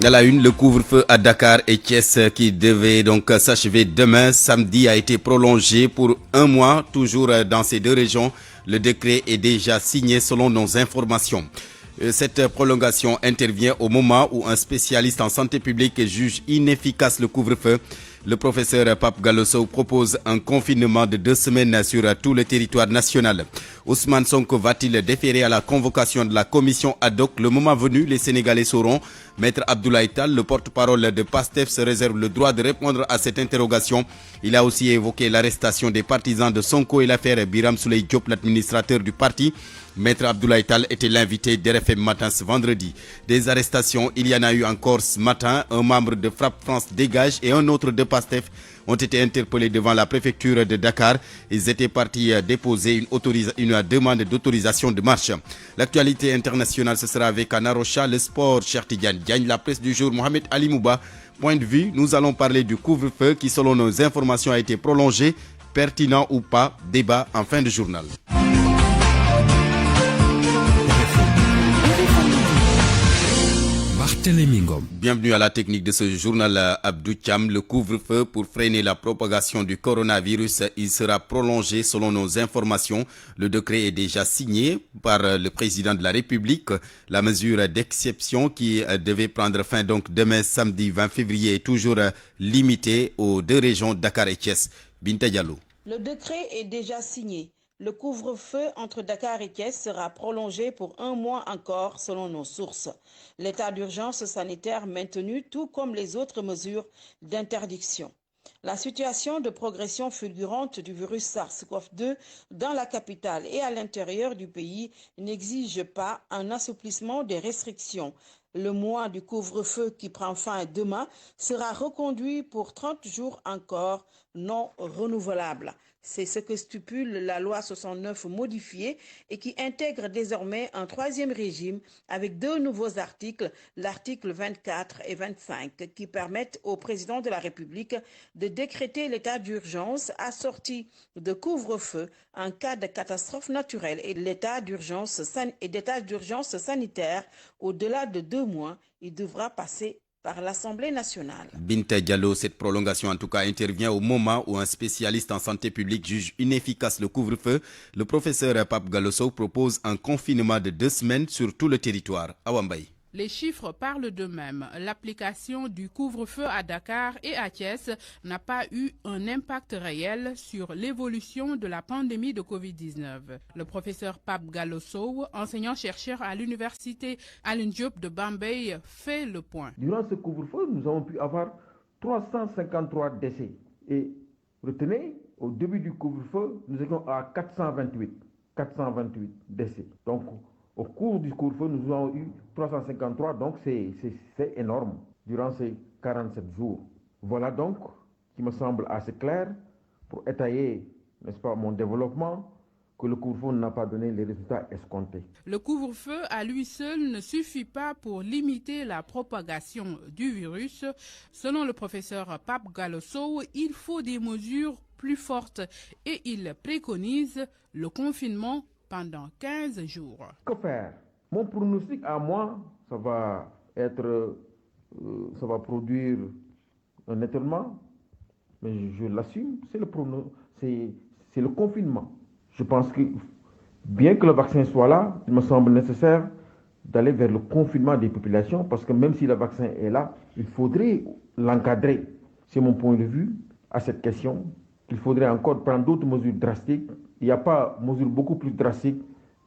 À la une, le couvre-feu à Dakar et Thiès qui devait donc s'achever demain, samedi, a été prolongé pour un mois, toujours dans ces deux régions. Le décret est déjà signé selon nos informations. Cette prolongation intervient au moment où un spécialiste en santé publique juge inefficace le couvre-feu. Le professeur Pape Galosso propose un confinement de 2 semaines sur tout le territoire national. Ousmane Sonko va-t-il déférer à la convocation de la commission ad hoc? Le moment venu, les Sénégalais sauront. Maître Abdoulaye Tall, le porte-parole de PASTEF, se réserve le droit de répondre à cette interrogation. Il a aussi évoqué l'arrestation des partisans de Sonko et l'affaire Biram Souleye Diop, l'administrateur du parti. Maître Abdoulaye Tall était l'invité d'RFM Matin ce vendredi. Des arrestations, il y en a eu encore ce matin. Un membre de Frappe France Dégage et un autre de PASTEF ont été interpellés devant la préfecture de Dakar. Ils étaient partis déposer une demande d'autorisation de marche. L'actualité internationale, ce sera avec Anna Rocha, le sport, Cheikh Tidiane Diagne, la presse du jour, Mohamed Ali Mouba. Point de vue, nous allons parler du couvre-feu qui, selon nos informations, a été prolongé. Pertinent ou pas, débat en fin de journal. Bienvenue à la technique de ce journal Abdou Thiam. Le couvre-feu pour freiner la propagation du coronavirus, il sera prolongé selon nos informations. Le décret est déjà signé par le président de la République. La mesure d'exception qui devait prendre fin donc demain samedi 20 février est toujours limitée aux deux régions Dakar et Thiès. Binta Diallo. Le décret est déjà signé. Le couvre-feu entre Dakar et Thiès sera prolongé pour un mois encore selon nos sources. L'état d'urgence sanitaire maintenu tout comme les autres mesures d'interdiction. La situation de progression fulgurante du virus SARS-CoV-2 dans la capitale et à l'intérieur du pays n'exige pas un assouplissement des restrictions. Le mois du couvre-feu qui prend fin demain sera reconduit pour 30 jours encore non renouvelables. C'est ce que stipule la loi 69 modifiée et qui intègre désormais un troisième régime avec deux nouveaux articles, l'article 24 et 25, qui permettent au président de la République de décréter l'état d'urgence assorti de couvre-feu en cas de catastrophe naturelle et d'état d'urgence sanitaire au-delà de 2 mois. Il devra passer par l'Assemblée nationale. Binta Diallo, cette prolongation en tout cas intervient au moment où un spécialiste en santé publique juge inefficace le couvre-feu. Le professeur Pape Galosso propose un confinement de 2 semaines sur tout le territoire. Awambaye. Les chiffres parlent d'eux-mêmes. L'application du couvre-feu à Dakar et à Thiès n'a pas eu un impact réel sur l'évolution de la pandémie de Covid-19. Le professeur Pape Galosso, enseignant-chercheur à l'université Alioune Diop de Bambey, fait le point. Durant ce couvre-feu, nous avons pu avoir 353 décès. Et retenez, au début du couvre-feu, nous étions à 428 décès. Donc, au cours du couvre-feu, nous avons eu 353, donc c'est énorme, durant ces 47 jours. Voilà donc, qui me semble assez clair, pour étayer, n'est-ce pas, mon développement, que le couvre-feu n'a pas donné les résultats escomptés. Le couvre-feu à lui seul ne suffit pas pour limiter la propagation du virus. Selon le professeur Pape Galosso, il faut des mesures plus fortes et il préconise le confinement pendant 15 jours. Que faire? Mon pronostic à moi, ça va produire un étonnement, mais je l'assume, c'est le confinement. Je pense que, bien que le vaccin soit là, il me semble nécessaire d'aller vers le confinement des populations, parce que même si le vaccin est là, il faudrait l'encadrer. C'est mon point de vue à cette question. Il faudrait encore prendre d'autres mesures drastiques. Il n'y a pas de mesures beaucoup plus drastiques.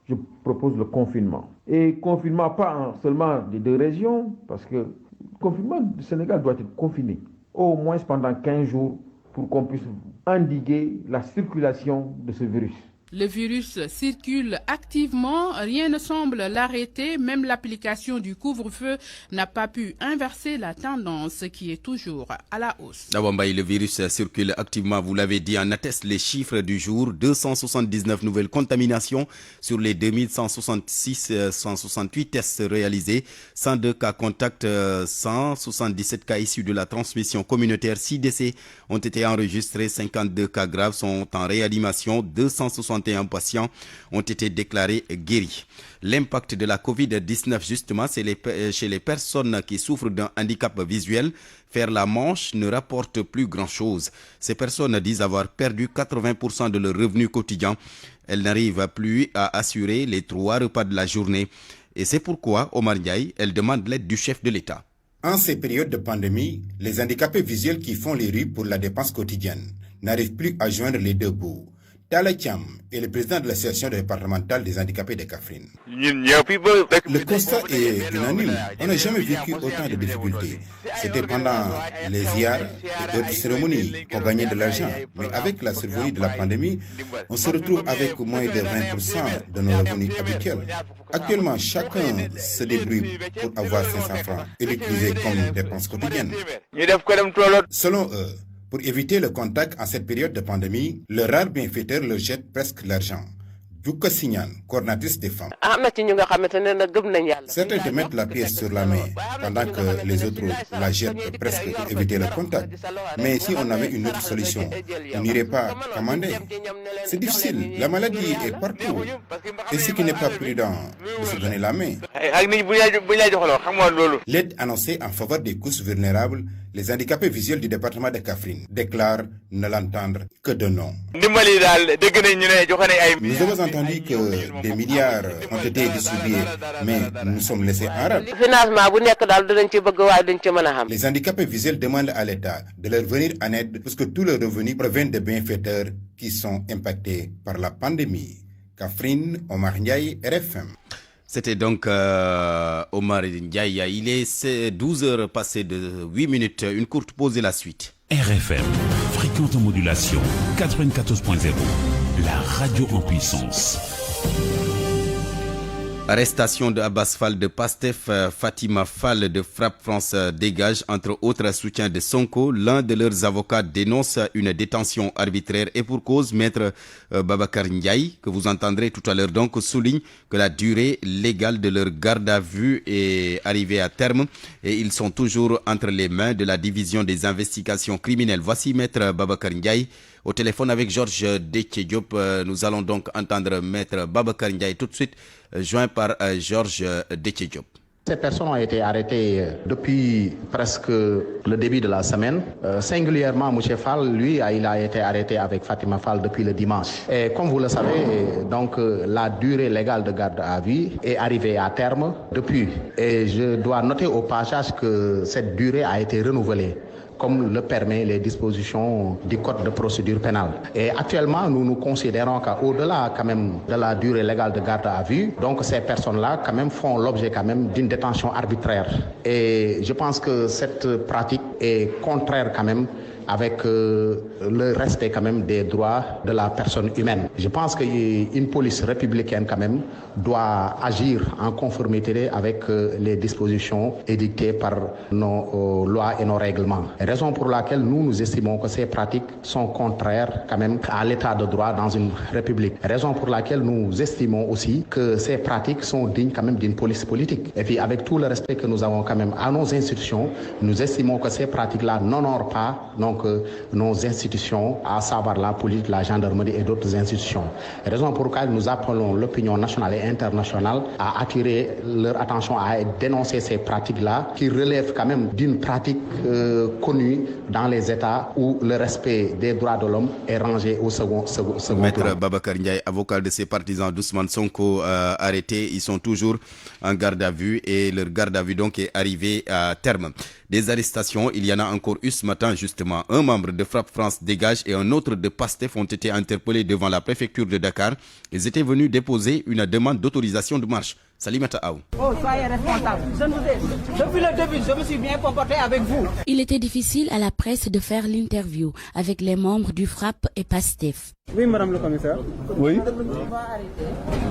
Je propose le confinement. Et confinement pas seulement des deux régions, parce que le confinement du Sénégal doit être confiné, au moins pendant 15 jours, pour qu'on puisse endiguer la circulation de ce virus. Le virus circule activement, rien ne semble l'arrêter, même l'application du couvre-feu n'a pas pu inverser la tendance qui est toujours à la hausse. Le virus circule activement, vous l'avez dit, en attestent les chiffres du jour. 279 nouvelles contaminations sur les 168 tests réalisés, 102 cas contacts, 177 cas issus de la transmission communautaire, 6 décès ont été enregistrés, 52 cas graves sont en réanimation, 260 31 patients ont été déclarés guéris. L'impact de la Covid-19, justement, c'est chez les personnes qui souffrent d'un handicap visuel. Faire la manche ne rapporte plus grand-chose. Ces personnes disent avoir perdu 80% de leur revenu quotidien. Elles n'arrivent plus à assurer les 3 repas de la journée. Et c'est pourquoi, Omar Ndiaye, elle demande l'aide du chef de l'État. En ces périodes de pandémie, les handicapés visuels qui font les rues pour la dépense quotidienne n'arrivent plus à joindre les deux bouts. Tala Thiam est le président de l'association départementale des handicapés de Kaffrine. Le constat est unanime. On n'a jamais vécu autant de difficultés. C'était pendant les ziyares et d'autres cérémonies qu'on gagnait de l'argent. Mais avec la survenue de la pandémie, on se retrouve avec moins de 20% de nos revenus habituels. Actuellement, chacun se débrouille pour avoir 500 francs et l'utiliser comme dépense quotidienne. Selon eux, pour éviter le contact en cette période de pandémie, le rare bienfaiteur leur jette presque l'argent. Djouka Signan, coordinatrice des femmes. Certains te mettent la pièce sur la main, pendant que les autres la jettent presque pour éviter le contact. Mais si on avait une autre solution, on n'irait pas commander. C'est difficile, la maladie est partout. Et ce qui n'est pas prudent, de se donner la main. L'aide annoncée en faveur des couches vulnérables, les handicapés visuels du département de Kaffrine déclarent ne l'entendre que de nom. Nous avons entendu que des milliards ont été distribués, mais nous sommes laissés en rade. Les handicapés visuels demandent à l'État de leur venir en aide parce que tous leurs revenus proviennent des bienfaiteurs qui sont impactés par la pandémie. Kaffrine, Omar Ndiaye, RFM. C'était donc Omar Ndiaye. Il est 12 heures passées de 8 minutes. Une courte pause et la suite. RFM, fréquente modulation 94.0, la radio en puissance. Arrestation de Abbas Fall de Pastef, Fatima Fall de Frappe France Dégage, entre autres soutiens de Sonko. L'un de leurs avocats dénonce une détention arbitraire et pour cause. Maître Babacar Ndiaye, que vous entendrez tout à l'heure donc, souligne que la durée légale de leur garde à vue est arrivée à terme et ils sont toujours entre les mains de la division des investigations criminelles. Voici Maître Babacar Ndiaye au téléphone avec Georges Déthié Diop. Nous allons donc entendre Maître Babacar Ndiaye tout de suite, joint par Georges Déthié Diop. Ces personnes ont été arrêtées depuis presque le début de la semaine. Singulièrement, M. Fall, lui, il a été arrêté avec Fatima Fall depuis le dimanche. Et comme vous le savez, donc la durée légale de garde à vue est arrivée à terme depuis. Et je dois noter au passage que cette durée a été renouvelée, comme le permet les dispositions du Code de procédure pénale. Et actuellement, nous considérons qu'au-delà quand même de la durée légale de garde à vue, donc ces personnes-là quand même font l'objet quand même d'une détention arbitraire. Et je pense que cette pratique est contraire quand même avec le respect quand même des droits de la personne humaine. Je pense qu'une police républicaine quand même doit agir en conformité avec les dispositions édictées par nos lois et nos règlements. Raison pour laquelle nous estimons que ces pratiques sont contraires quand même à l'état de droit dans une république. Raison pour laquelle nous estimons aussi que ces pratiques sont dignes quand même d'une police politique. Et puis avec tout le respect que nous avons quand même à nos institutions, nous estimons que ces pratiques-là n'honorent pas nos institutions, à savoir la police, la gendarmerie et d'autres institutions. Raison pour laquelle nous appelons l'opinion nationale et internationale à attirer leur attention, à dénoncer ces pratiques-là qui relèvent quand même d'une pratique connue dans les États où le respect des droits de l'homme est rangé au second Maître plan. Babacar Ndiaye, avocat de ses partisans d'Ousmane Sonko arrêtés, ils sont toujours en garde à vue et leur garde à vue donc est arrivée à terme. Des arrestations, il y en a encore eu ce matin justement. Un membre de Frappe France Dégage et un autre de Pastef ont été interpellés devant la préfecture de Dakar. Ils étaient venus déposer une demande d'autorisation de marche. Salimata Aou. Oh, soyez responsable. Depuis le début, je me suis bien comporté avec vous. Il était difficile à la presse de faire l'interview avec les membres du Frappe et Pastef. Oui, madame le commissaire. Oui. On va arrêter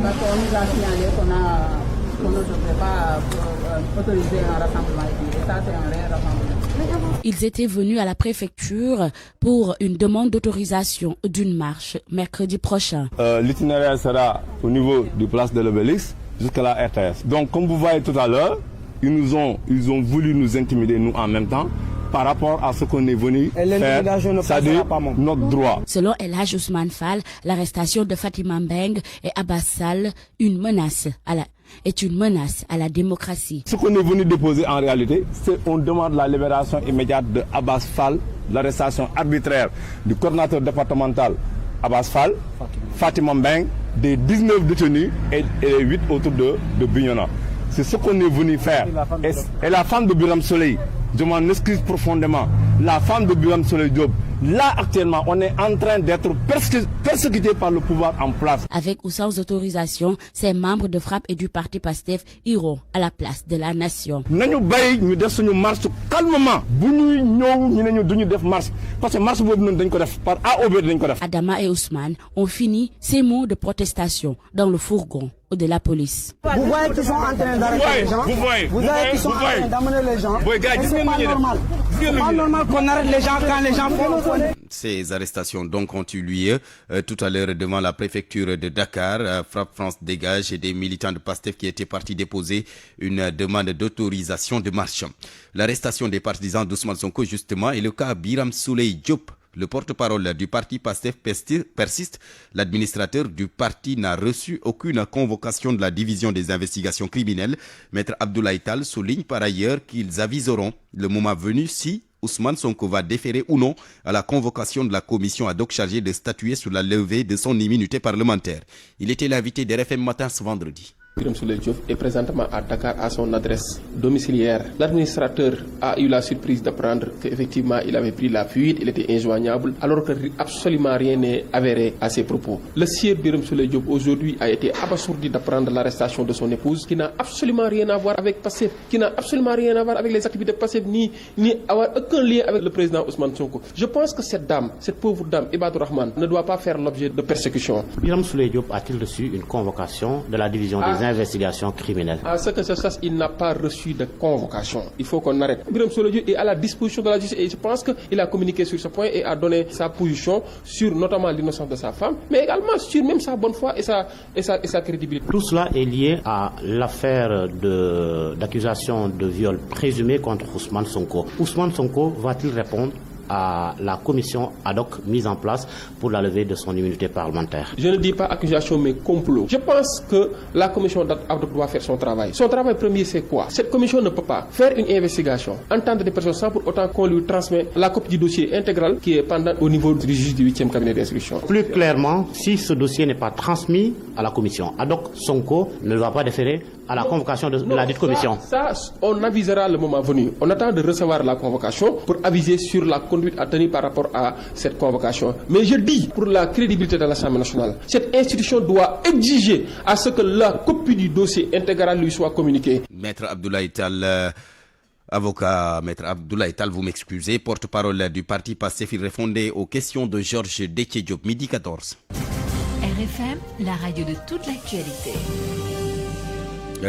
parce qu'on nous a signalé qu'on ne devrait pas autoriser un rassemblement ici. Et ça, c'est un réel rassemblement. Ils étaient venus à la préfecture pour une demande d'autorisation d'une marche mercredi prochain. L'itinéraire sera au niveau du place de l'Obélisque jusqu'à la RTS. Donc, comme vous voyez tout à l'heure, ils ont voulu nous intimider, nous, en même temps. par rapport à ce qu'on est venu faire, c'est-à-dire notre droit. Selon El Hadj Ousmane Fall, l'arrestation de Fatima Mbeng et Abbas Sall est une menace à la démocratie. Ce qu'on est venu déposer en réalité, c'est qu'on demande la libération immédiate de Abbas Fall, l'arrestation arbitraire du coordinateur départemental Abbas Fall, Fatima Mbeng, des 19 détenus et les 8 autour de Bignona. C'est ce qu'on est venu faire. Et la femme de Birame Souleye, je m'en excuse profondément, la femme de Birame Souleye Diop, là actuellement on est en train d'être persécuté par le pouvoir en place. Avec ou sans autorisation, ces membres de FRAPP et du parti PASTEF iront à la place de la nation. Nañu bay ñu def suñu marche calmement. Bu ñuy ñëw ñu ne ñu duñu def marche parce que marche boobu noonu dañ ko def par A ou B dañ ko def. Adama et Ousmane ont fini ces mots de protestation dans le fourgon de la police. Vous voyez qu'ils sont en train d'arrêter les gens. Vous voyez qu'ils sont en train d'amener les gens. C'est pas normal. C'est pas normal qu'on arrête les gens quand les gens font. Ces arrestations donc ont eu lieu tout à l'heure devant la préfecture de Dakar. Frappe France Dégage et des militants de PASTEF qui étaient partis déposer une demande d'autorisation de marche. L'arrestation des partisans d'Ousmane Sonko justement est le cas Birame Souleye Diop. Le porte-parole du parti PASTEF persiste. L'administrateur du parti n'a reçu aucune convocation de la division des investigations criminelles. Maître Abdoulaye Tall souligne par ailleurs qu'ils aviseront le moment venu si Ousmane Sonko va déférer ou non à la convocation de la commission ad hoc chargée de statuer sur la levée de son immunité parlementaire. Il était l'invité d'RFM Matin ce vendredi. Birame Souleye Diop est présentement à Dakar à son adresse domiciliaire. L'administrateur a eu la surprise d'apprendre qu'effectivement il avait pris la fuite, il était injoignable, alors que absolument rien n'est avéré à ses propos. Le sieur Birame Souleye Diop aujourd'hui a été abasourdi d'apprendre l'arrestation de son épouse, qui n'a absolument rien à voir avec PASTEF, qui n'a absolument rien à voir avec les activités PASTEF, ni avoir aucun lien avec le président Ousmane Sonko. Je pense que cette dame, cette pauvre dame, Ibadou Rahman, ne doit pas faire l'objet de persécution. Birame Souleye Diop a-t-il reçu une convocation de la division des investigations criminelles? À ce que je sache, il n'a pas reçu de convocation. Il faut qu'on arrête. Birame Souleye Diop est à la disposition de la justice et je pense qu'il a communiqué sur ce point et a donné sa position sur notamment l'innocence de sa femme, mais également sur même sa bonne foi et sa crédibilité. Tout cela est lié à l'affaire d'accusation de viol présumé contre Ousmane Sonko. Ousmane Sonko va-t-il répondre à la commission ad hoc mise en place pour la levée de son immunité parlementaire? Je ne dis pas accusation mais complot. Je pense que la commission ad hoc doit faire son travail. Son travail premier c'est quoi? Cette commission ne peut pas faire une investigation, entendre des personnes sans pour autant qu'on lui transmet la copie du dossier intégral qui est pendant au niveau du juge du 8e cabinet d'instruction. Plus clairement, si ce dossier n'est pas transmis à la commission ad hoc, Sonko ne va pas déférer à la convocation de la dite commission. Ça, on avisera le moment venu. On attend de recevoir la convocation pour aviser sur la conduite à tenir par rapport à cette convocation. Mais je dis, pour la crédibilité de l'Assemblée nationale, cette institution doit exiger à ce que la copie du dossier intégral lui soit communiquée. Maître Abdoulaye Tall, avocat Maître Abdoulaye Tall, vous m'excusez, porte-parole du parti PASTEF, il répondait aux questions de Georges Déthié Diop, midi 14. RFM, la radio de toute l'actualité.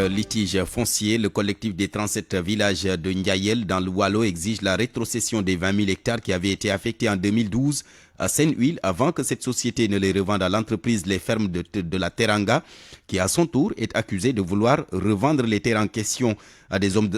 Litige foncier, le collectif des 37 villages de Ndiayel dans le Waalo exige la rétrocession des 20 000 hectares qui avaient été affectés en 2012 à Saint-Huile avant que cette société ne les revende à l'entreprise Les Fermes de la Teranga, qui à son tour est accusée de vouloir revendre les terres en question à des hommes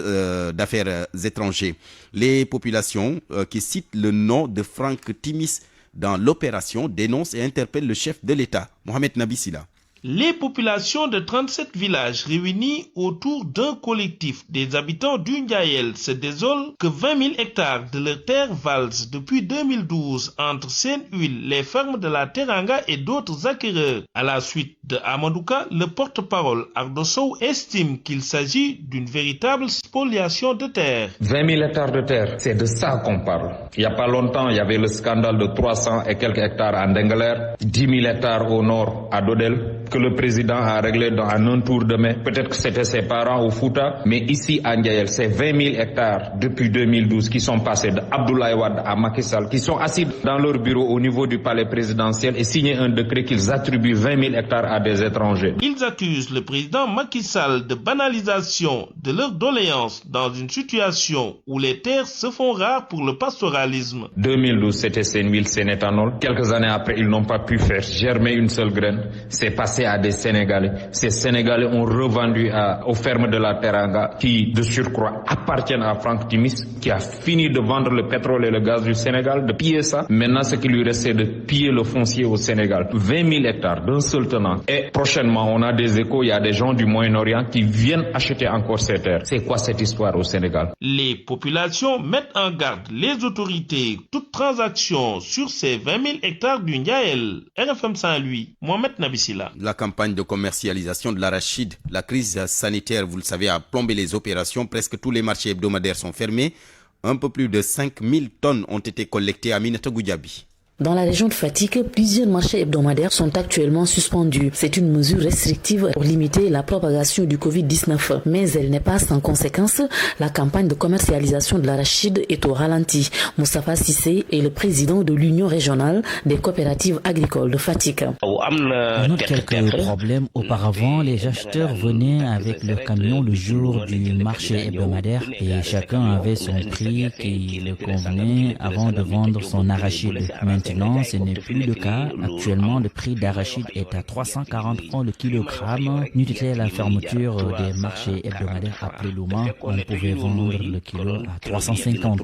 d'affaires étrangers. Les populations qui citent le nom de Franck Timis dans l'opération dénoncent et interpellent le chef de l'État, Mohamed Nabissila. Les populations de 37 villages réunis autour d'un collectif des habitants du Ndiayel se désolent que 20 000 hectares de leurs terres valsent depuis 2012 entre Saint-Huile, les fermes de la Teranga et d'autres acquéreurs. À la suite de Amadouka, le porte-parole Ardo Sow estime qu'il s'agit d'une véritable spoliation de terres. 20 000 hectares de terre, c'est de ça qu'on parle. Il n'y a pas longtemps, il y avait le scandale de 300 et quelques hectares à Dengeler, 10 000 hectares au nord à Dodel, que le président a réglé en un tour de main. Peut-être que c'était ses parents au Fouta, mais ici à Ndiayel, c'est 20 000 hectares depuis 2012 qui sont passés de Abdoulaye Wade à Macky Sall, qui sont assis dans leur bureau au niveau du palais présidentiel et signé un décret qu'ils attribuent 20 000 hectares à des étrangers. Ils accusent le président Macky Sall de banalisation de leurs doléances dans une situation où les terres se font rares pour le pastoralisme. 2012, c'était Saint-Huile, Sénétanol. Quelques années après, ils n'ont pas pu faire germer une seule graine. C'est passé passé à des Sénégalais. Ces Sénégalais ont revendu aux fermes de la Teranga qui, de surcroît, appartiennent à Franck Timis, qui a fini de vendre le pétrole et le gaz du Sénégal, de piller ça. Maintenant, ce qui lui reste, c'est de piller le foncier au Sénégal. 20 000 hectares d'un seul tenant. Et prochainement, on a des échos, il y a des gens du Moyen-Orient qui viennent acheter encore ces terres. C'est quoi cette histoire au Sénégal? Les populations mettent en garde les autorités. Toute transaction sur ces 20 000 hectares du Ndiaël. RFM Saint-Louis, Mohamed Nabissila. La campagne de commercialisation de l'arachide, la crise sanitaire, vous le savez, a plombé les opérations. Presque tous les marchés hebdomadaires sont fermés. Un peu plus de 5000 tonnes ont été collectées à Aminata Goudiaby. Dans la région de Fatick, plusieurs marchés hebdomadaires sont actuellement suspendus. C'est une mesure restrictive pour limiter la propagation du Covid-19. Mais elle n'est pas sans conséquence. La campagne de commercialisation de l'arachide est au ralenti. Moustapha Sissé est le président de l'Union régionale des coopératives agricoles de Fatick. On note quelques problèmes. Auparavant, les acheteurs venaient avec leur camion le jour du marché hebdomadaire et chacun avait son prix qui le convenait avant de vendre son arachide. Maintenant, ce n'est plus le cas. Actuellement, le prix d'arachide est à 340 francs le kilogramme. N'eût été la fermeture des marchés hebdomadaires après Louma, on pouvait vendre le kilo à 350.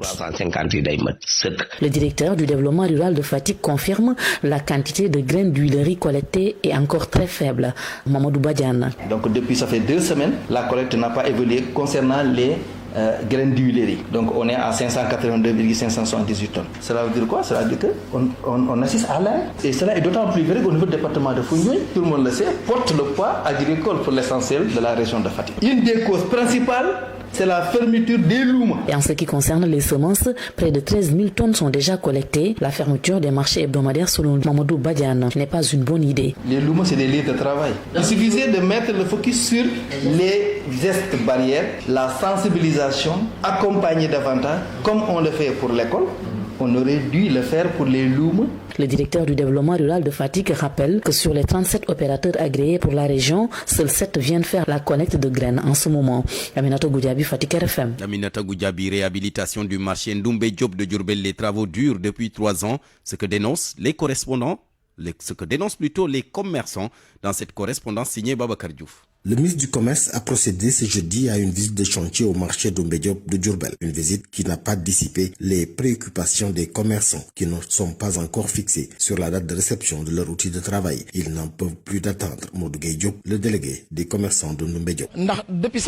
Le directeur du développement rural de Fatick confirme la quantité de graines d'huilerie collectées est encore très faible. Mamadou Badiane. Donc depuis ça fait 2 semaines, la collecte n'a pas évolué concernant les graines d'huilerie. Donc on est à 582,578 tonnes. Cela veut dire quoi? Cela veut dire qu'on assiste à l'air. Et cela est d'autant plus vrai qu'au niveau du département de Foundiougne, tout le monde le sait, porte le poids agricole pour l'essentiel de la région de Fatick. Une des causes principales, c'est la fermeture des loumes. Et en ce qui concerne les semences, près de 13 000 tonnes sont déjà collectées. La fermeture des marchés hebdomadaires selon Mamadou Badiane n'est pas une bonne idée. Les loumes, c'est des lieux de travail. Il suffisait de mettre le focus sur les gestes barrières, la sensibilisation, accompagner davantage, comme on le fait pour l'école. On aurait dû le faire pour les loumes. Le directeur du développement rural de Fatick rappelle que sur les 37 opérateurs agréés pour la région, seuls 7 viennent faire la collecte de graines en ce moment. Aminata Goudiaby, Fatick RFM. Aminata Goudiaby, réhabilitation du marché Ndoumbe Diop de Diourbel. Les travaux durent depuis 3 ans. Ce que dénoncent les correspondants, ce que dénoncent plutôt les commerçants dans cette correspondance signée Babacar Diouf. Le ministre du Commerce a procédé ce jeudi à une visite de chantier au marché Ndoumbe Diop de Diourbel. Une visite qui n'a pas dissipé les préoccupations des commerçants qui ne sont pas encore fixés sur la date de réception de leur outil de travail. Ils n'en peuvent plus d'attendre. Modou Gueye Diop, le délégué des commerçants de Ndoumbe Diop. Depuis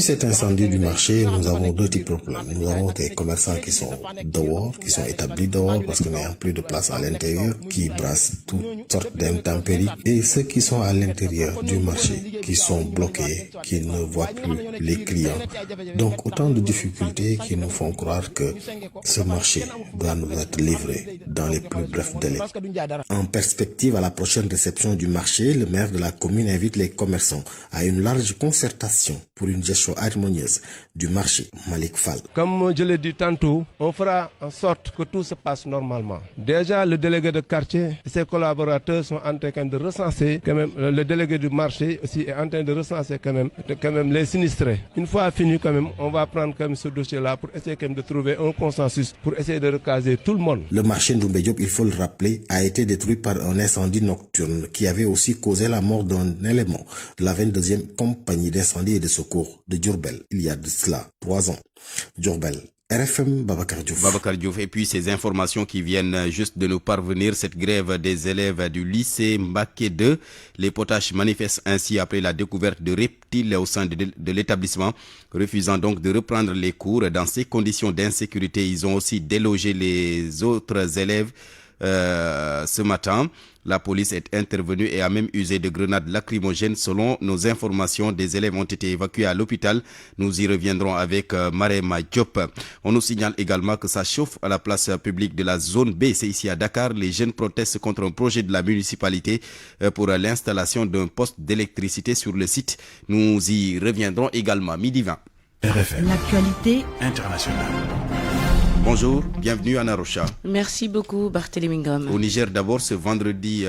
cet incendie du marché, nous avons 2 types de problèmes. Nous avons des commerçants qui sont dehors, qui sont établis dehors parce qu'il n'y a plus de place à l'intérieur, qui brassent toutes sortes d'intempéries, et ceux qui sont à l'intérieur du marché, qui sont bloqués, qui ne voient plus les clients. Donc autant de difficultés qui nous font croire que ce marché doit nous être livré dans les plus brefs délais. En perspective à la prochaine réception du marché, le maire de la commune invite les commerçants à une large concertation pour une gestion harmonieuse du marché. Malik Fall. Comme je l'ai dit tantôt, on fera en sorte que tout se passe normalement. Déjà, le délégué de quartier et ses collaborateurs sont en train de recenser quand même le délégué du marché aussi est en train de recenser quand même les sinistrés. Une fois fini quand même, on va prendre quand même ce dossier-là pour essayer quand même de trouver un consensus pour essayer de recaser tout le monde. Le marché Ndoumbe Diop, il faut le rappeler, a été détruit par un incendie nocturne qui avait aussi causé la mort d'un élément de la 22e compagnie d'incendie et de secours de Diourbel il y a de cela 3 ans. Diourbel. RFM Babacar Diouf. Babacar Diouf. Et puis ces informations qui viennent juste de nous parvenir, cette grève des élèves du lycée Mbacké 2. Les potaches manifestent ainsi après la découverte de reptiles au sein de l'établissement, refusant donc de reprendre les cours. Dans ces conditions d'insécurité, ils ont aussi délogé les autres élèves ce matin. La police est intervenue et a même usé de grenades lacrymogènes. Selon nos informations, des élèves ont été évacués à l'hôpital. Nous y reviendrons avec Marema Diop. On nous signale également que ça chauffe à la place publique de la zone B. C'est ici à Dakar. Les jeunes protestent contre un projet de la municipalité pour l'installation d'un poste d'électricité sur le site. Nous y reviendrons également. Midi 20. RFM. L'actualité internationale. Bonjour, bienvenue à Narocha. Merci beaucoup Barthélémy Ngom. Au Niger d'abord, ce vendredi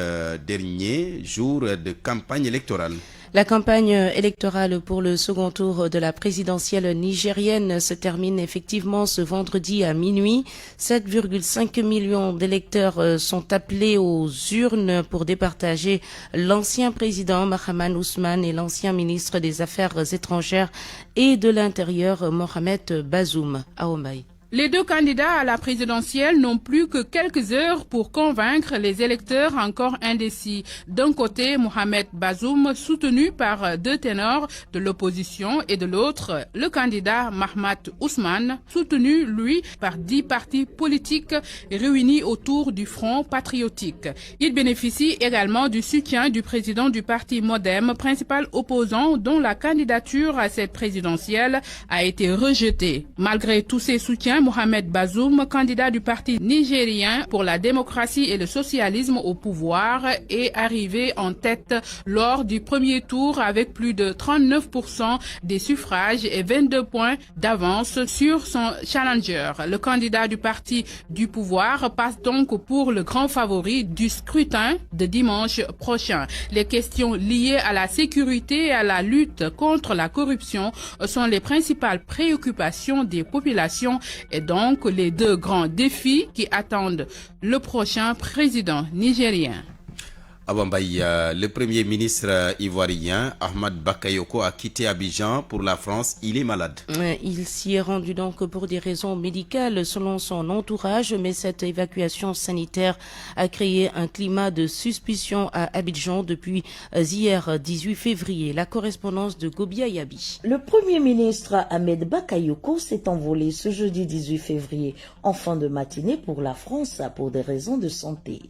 dernier, jour de campagne électorale. La campagne électorale pour le second tour de la présidentielle nigérienne se termine effectivement ce vendredi à minuit. 7,5 millions d'électeurs sont appelés aux urnes pour départager l'ancien président Mahaman Ousmane et l'ancien ministre des Affaires étrangères et de l'Intérieur Mohamed Bazoum. Aombaï. Les deux candidats à la présidentielle n'ont plus que quelques heures pour convaincre les électeurs encore indécis. D'un côté, Mohamed Bazoum, soutenu par deux ténors de l'opposition, et de l'autre, le candidat Mahmoud Ousmane, soutenu, lui, par 10 partis politiques réunis autour du Front patriotique. Il bénéficie également du soutien du président du parti Modem, principal opposant dont la candidature à cette présidentielle a été rejetée. Malgré tous ces soutiens, Mohamed Bazoum, candidat du parti nigérien pour la démocratie et le socialisme au pouvoir, est arrivé en tête lors du premier tour avec plus de 39% des suffrages et 22 points d'avance sur son challenger. Le candidat du parti du pouvoir passe donc pour le grand favori du scrutin de dimanche prochain. Les questions liées à la sécurité et à la lutte contre la corruption sont les principales préoccupations des populations et donc les deux grands défis qui attendent le prochain président nigérien. Abambaï, le premier ministre ivoirien, Ahmad Bakayoko, a quitté Abidjan pour la France. Il est malade. Il s'y est rendu donc pour des raisons médicales selon son entourage, mais cette évacuation sanitaire a créé un climat de suspicion à Abidjan depuis hier 18 février. La correspondance de Gobia Yabi. Le premier ministre Ahmed Bakayoko s'est envolé ce jeudi 18 février en fin de matinée pour la France pour des raisons de santé.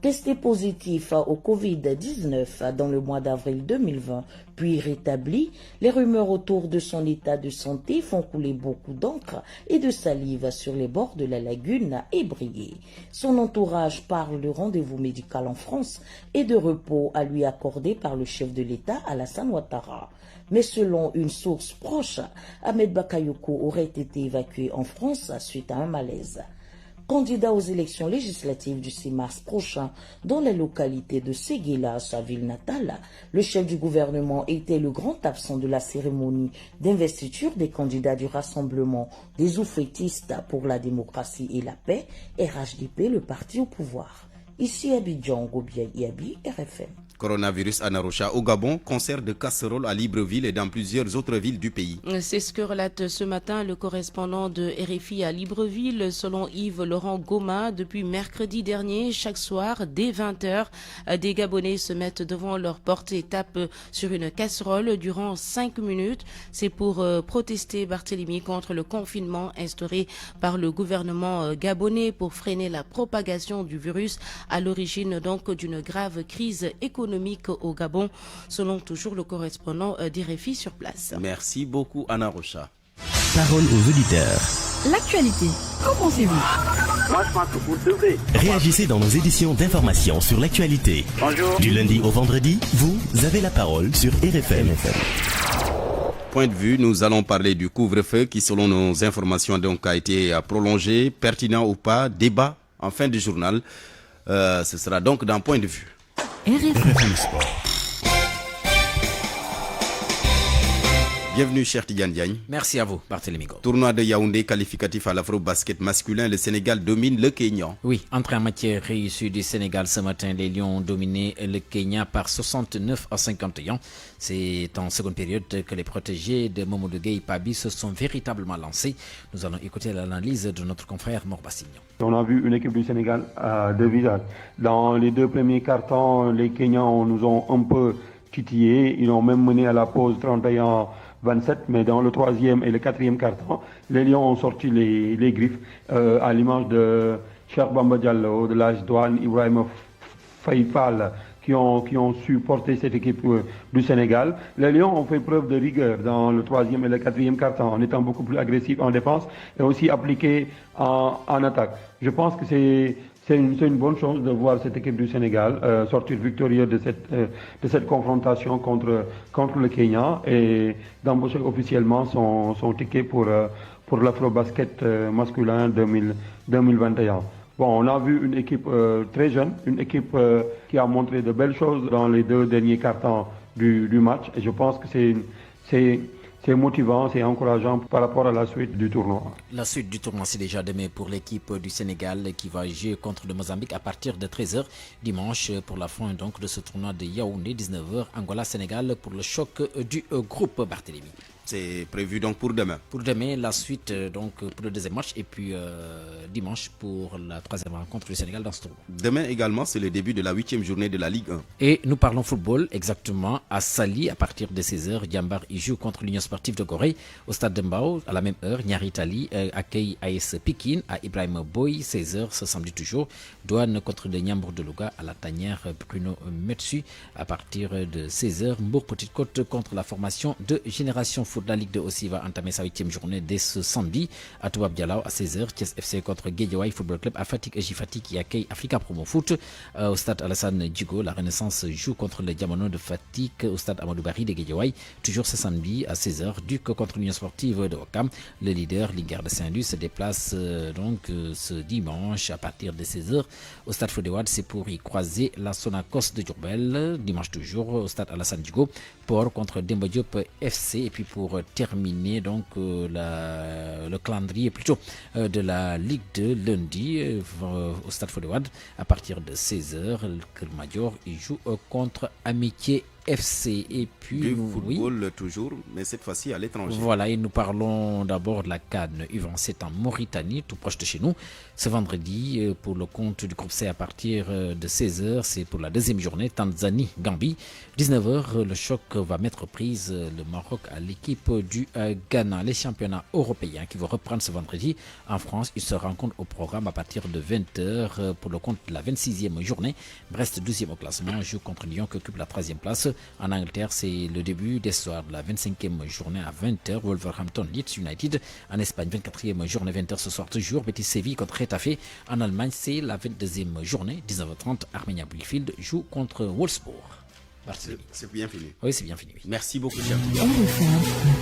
Testé positif au Covid-19 dans le mois d'avril 2020, puis rétabli, les rumeurs autour de son état de santé font couler beaucoup d'encre et de salive sur les bords de la lagune ébriée. Son entourage parle de rendez-vous médical en France et de repos à lui accordé par le chef de l'État Alassane Ouattara. Mais selon une source proche, Ahmed Bakayoko aurait été évacué en France suite à un malaise. Candidat aux élections législatives du 6 mars prochain dans la localité de Séguéla, sa ville natale, le chef du gouvernement était le grand absent de la cérémonie d'investiture des candidats du Rassemblement des oufettistes pour la démocratie et la paix, RHDP, le parti au pouvoir. Ici Abidjan, Gobia Yabi, RFM. Coronavirus à Narosha au Gabon, concert de casseroles à Libreville et dans plusieurs autres villes du pays. C'est ce que relate ce matin le correspondant de RFI à Libreville. Selon Yves Laurent Goma, depuis mercredi dernier, chaque soir, dès 20h, des Gabonais se mettent devant leur porte et tapent sur une casserole durant 5 minutes. C'est pour protester, Barthélemy, contre le confinement instauré par le gouvernement gabonais pour freiner la propagation du virus à l'origine donc d'une grave crise économique au Gabon, selon toujours le correspondant d'RFI sur place. Merci beaucoup Anna Rocha. Parole aux auditeurs. L'actualité, qu'en pensez-vous? Moi je pense que vous devez. Réagissez dans nos éditions d'information sur l'actualité. Bonjour. Du lundi au vendredi, vous avez la parole sur RFM. Point de vue, nous allons parler du couvre-feu qui, selon nos informations, donc, a été prolongé, pertinent ou pas, débat en fin du journal. Ce sera donc d'un point de vue. RFM Sport. Bienvenue, cher Tidiane Diagne. Merci à vous, Barthélémy Go. Tournoi de Yaoundé qualificatif à l'afro-basket masculin, le Sénégal domine le Kenya. Oui, entrée en matière réussie du Sénégal ce matin, les Lions ont dominé le Kenya par 69-51. C'est en seconde période que les protégés de Mamadou Gueye Pabi se sont véritablement lancés. Nous allons écouter l'analyse de notre confrère Mor Bassignon. On a vu une équipe du Sénégal à deux visages. Dans les deux premiers cartons, les Kenyans nous ont un peu titillés. Ils ont même mené à la pause 31-27, mais dans le troisième et le quatrième carton, les Lions ont sorti les griffes, à l'image de Cheikh Bamba Diallo, de l'âge Douane, Ibrahim Faïfal, qui ont su porter cette équipe du Sénégal. Les Lions ont fait preuve de rigueur dans le troisième et le quatrième carton, en étant beaucoup plus agressifs en défense et aussi appliqués en attaque. Je pense que c'est une bonne chose de voir cette équipe du Sénégal sortir victorieuse de cette confrontation contre le Kenya et d'embaucher officiellement son ticket pour l'Afro-Basket masculin 2021. Bon, on a vu une équipe très jeune, une équipe qui a montré de belles choses dans les deux derniers cartons du match. Et je pense que c'est motivant, c'est encourageant par rapport à la suite du tournoi. La suite du tournoi, c'est déjà demain pour l'équipe du Sénégal qui va jouer contre le Mozambique à partir de 13h dimanche pour la fin donc de ce tournoi de Yaoundé, 19h, Angola-Sénégal pour le choc du groupe Barthélémy. C'est prévu donc pour demain. Pour demain, la suite donc pour le deuxième match et puis dimanche pour la troisième rencontre du Sénégal dans ce tournoi. Demain également, c'est le début de la 8e journée de la Ligue 1. Et nous parlons football exactement à Sali à partir de 16h. Diambar y joue contre l'Union sportive de Gorée au stade de Mbao à la même heure. Niari Tali accueille AS Pikine à Ibrahim Boy, 16h ce samedi toujours. Douane contre le Niambour de Louga à la tanière Bruno Metsu à partir de 16h. Mbour Petite Côte contre la formation de Génération Foot. La Ligue 2 aussi va entamer sa 8e journée dès ce samedi à Toubab Dialao à 16h. Thiès FC contre Guédiawaye Football Club à Fatick J-Fatick qui accueille Africa Promo Foot. Au stade Alassane Djigo, la Renaissance joue contre le Diamono de Fatick au stade Amadou Barry de Guédiawaye. Toujours ce samedi à 16h. Duc contre l'Union Sportive de Ouakam. Le leader, Linguère de Saint-Louis, se déplace donc ce dimanche à partir de 16h au stade Fodéwad. C'est pour y croiser la Sonacos de Diourbel. Dimanche toujours au stade Alassane Djigo. Port contre Demba Diop FC. Et puis pour terminer donc le calendrier plutôt de la Ligue 2 lundi au stade Fodéwad à partir de 16h. Le Major il joue contre Amitié FC. Et puis du football toujours, mais cette fois-ci à l'étranger. Voilà, et nous parlons d'abord de la CAN U27 en Mauritanie, tout proche de chez nous. Ce vendredi, pour le compte du groupe C à partir de 16h, c'est pour la deuxième journée, Tanzanie-Gambie. 19h, le choc va mettre prise le Maroc à l'équipe du Ghana. Les championnats européens qui vont reprendre ce vendredi en France, ils se rencontrent au programme à partir de 20h pour le compte de la 26e journée. Brest, 12e au classement, joue contre Lyon qui occupe la 3e place. En Angleterre, c'est le début des soirs de la 25e journée à 20h. Wolverhampton, Leeds United. En Espagne, 24e journée, 20h ce soir toujours. Betis Séville contre Retafe. En Allemagne, c'est la 22e journée, 19h30. Arminia Bielefeld joue contre Wolfsburg. C'est bien fini. Oui, c'est bien fini. Oui. Merci beaucoup, cher. La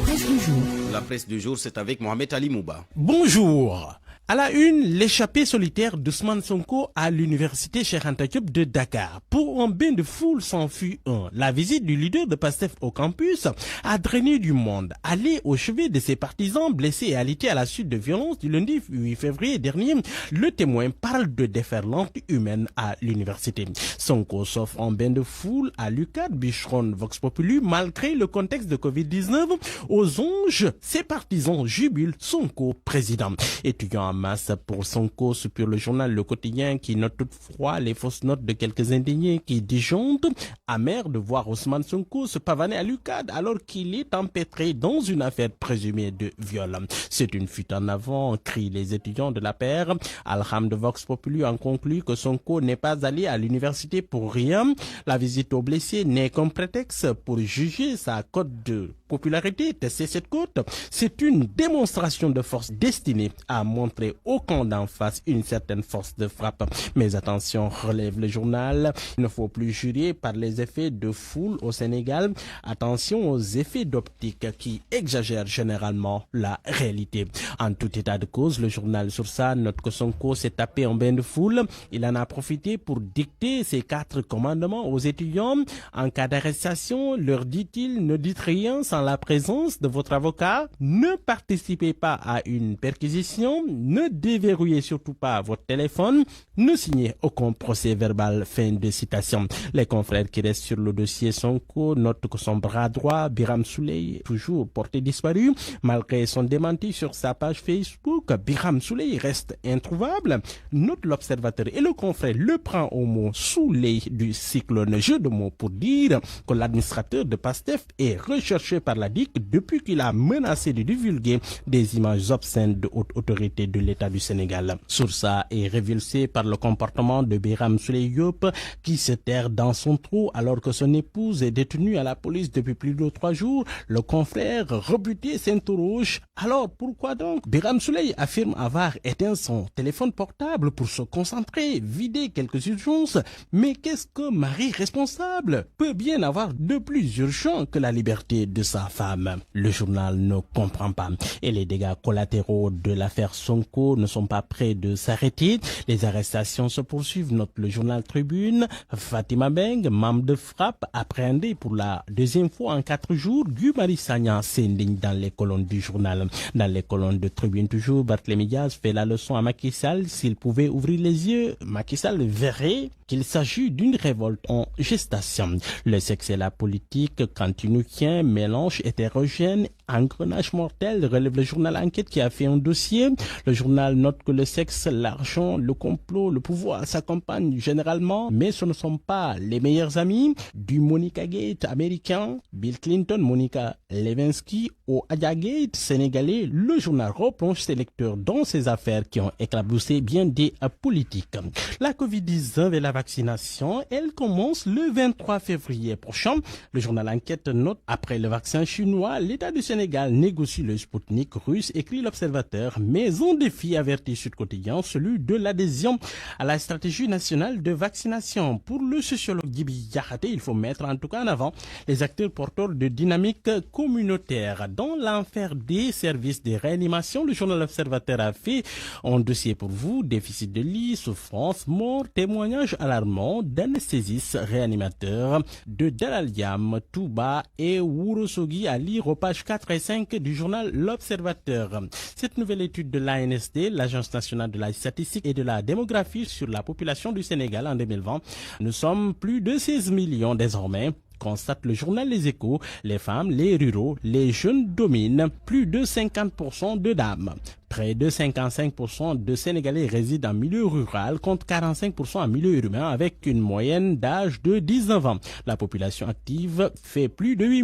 presse du jour. La presse du jour, c'est avec Mohamed Ali Mouba. Bonjour. À la une, l'échappée solitaire d'Ousmane Sonko à l'université Cheikh Anta Diop de Dakar. Pour un bain de foule s'en fut un. La visite du leader de PASTEF au campus a drainé du monde. Allé au chevet de ses partisans blessés et alités à la suite de violences du lundi 8 février dernier, le témoin parle de déferlante humaine à l'université. Sonko s'offre en bain de foule à l'UCAD, Bichron, Vox Populi, malgré le contexte de Covid-19. Aux anges, ses partisans jubilent Sonko président. Étudiant en masse pour Sonko sur le journal Le Quotidien qui note toutefois les fausses notes de quelques indignés qui disjonctent. Amer de voir Ousmane Sonko se pavaner à l'UCAD alors qu'il est empêtré dans une affaire présumée de viol. C'est une fuite en avant, crient les étudiants de la paire. Alham de Vox Populi en conclut que Sonko n'est pas allé à l'université pour rien. La visite aux blessés n'est qu'un prétexte pour juger sa cote de popularité, tester cette cote. C'est une démonstration de force destinée à montrer au camp d'en face une certaine force de frappe. Mais attention, relève le journal, il ne faut plus jurer par les effets de foule au Sénégal. Attention aux effets d'optique qui exagèrent généralement la réalité. En tout état de cause, le journal Source note que Sonko s'est tapé en bain de foule. Il en a profité pour dicter ses 4 commandements aux étudiants. En cas d'arrestation, leur dit-il, ne dites rien sans la présence de votre avocat, ne participez pas à une perquisition, ne déverrouillez surtout pas votre téléphone, ne signez aucun procès verbal. Fin de citation. Les confrères qui restent sur le dossier Sonko notent que son bras droit, Biram Souley, toujours porté disparu. Malgré son démenti sur sa page Facebook, Biram Souley reste introuvable. Note l'observateur et le confrère le prend au mot Souley du cyclone. Jeu de mots pour dire que l'administrateur de PASTEF est recherché par la DIC depuis qu'il a menacé de divulguer des images obscènes de haute autorité de l'État du Sénégal. Sourça est révulsé par le comportement de Biram Souley Diop qui se terre dans son trou alors que son épouse est détenue à la police depuis plus de 3 jours. Le confrère rebuté s'interroge. Alors pourquoi donc Biram Souley affirme avoir éteint son téléphone portable pour se concentrer, vider quelques urgences. Mais qu'est-ce que Marie responsable peut bien avoir de plus urgent que la liberté de sa sa femme. Le journal ne comprend pas. Et les dégâts collatéraux de l'affaire Sonko ne sont pas près de s'arrêter. Les arrestations se poursuivent, note le journal Tribune. Fatima Beng, membre de Frappe, appréhendé pour la deuxième fois en 4 jours. Guy Marius Sagna s'indigne dans les colonnes du journal. Dans les colonnes de Tribune toujours, Barthélémy Dias fait la leçon à Macky Sall. S'il pouvait ouvrir les yeux, Macky Sall verrait qu'il s'agit d'une révolte en gestation. Le sexe et la politique, kantinuckien, mélange hétérogène, engrenage mortel, relève le journal Enquête qui a fait un dossier. Le journal note que le sexe, l'argent, le complot, le pouvoir s'accompagnent généralement, mais ce ne sont pas les meilleurs amis. Du Monica Gate américain, Bill Clinton, Monica Lewinsky, au Aya Gate sénégalais, le journal replonge ses lecteurs dans ces affaires qui ont éclaboussé bien des politiques. La Covid-19 et la vaccination, elle commence le 23 février prochain. Le journal Enquête note, après le vaccin chinois, l'État du Sénégal négocie le Sputnik russe, écrit l'Observateur, mais on défie, avertit Sud Quotidien, celui de l'adhésion à la stratégie nationale de vaccination. Pour le sociologue Gibi Diakhaté, il faut mettre en tout cas en avant les acteurs porteurs de dynamique communautaire. Dans l'enfer des services de réanimation, le journal Observateur a fait un dossier pour vous, déficit de lits, souffrance, mort, témoignages alarmants d'anesthésistes, réanimateurs de Dalaliam, Touba et Wurosogi à lire aux pages 4 et 5 du journal L'Observateur. Cette nouvelle étude de l'ANSD, l'Agence nationale de la statistique et de la démographie sur la population du Sénégal en 2020, nous sommes plus de 16 millions désormais. Constate le journal Les Échos, les femmes, les ruraux, les jeunes dominent, plus de 50% de dames. Près de 55% de Sénégalais résident en milieu rural contre 45% en milieu urbain avec une moyenne d'âge de 19 ans. La population active fait plus de 8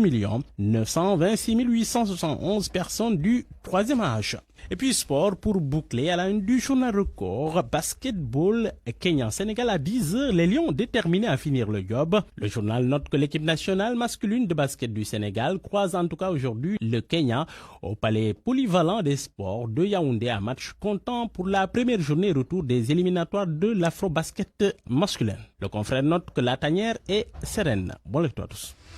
926 871 personnes du troisième âge. Et puis sport pour boucler à la une du journal Record, basketball Kenya-Sénégal à 10h, les Lions déterminés à finir le job. Le journal note que l'équipe nationale masculine de basket du Sénégal croise en tout cas aujourd'hui le Kenya au palais polyvalent des sports de Yaoundé, un match comptant pour la première journée retour des éliminatoires de l'afro-basket masculin. Le confrère note que la tanière est sereine. Bon lecture à tous.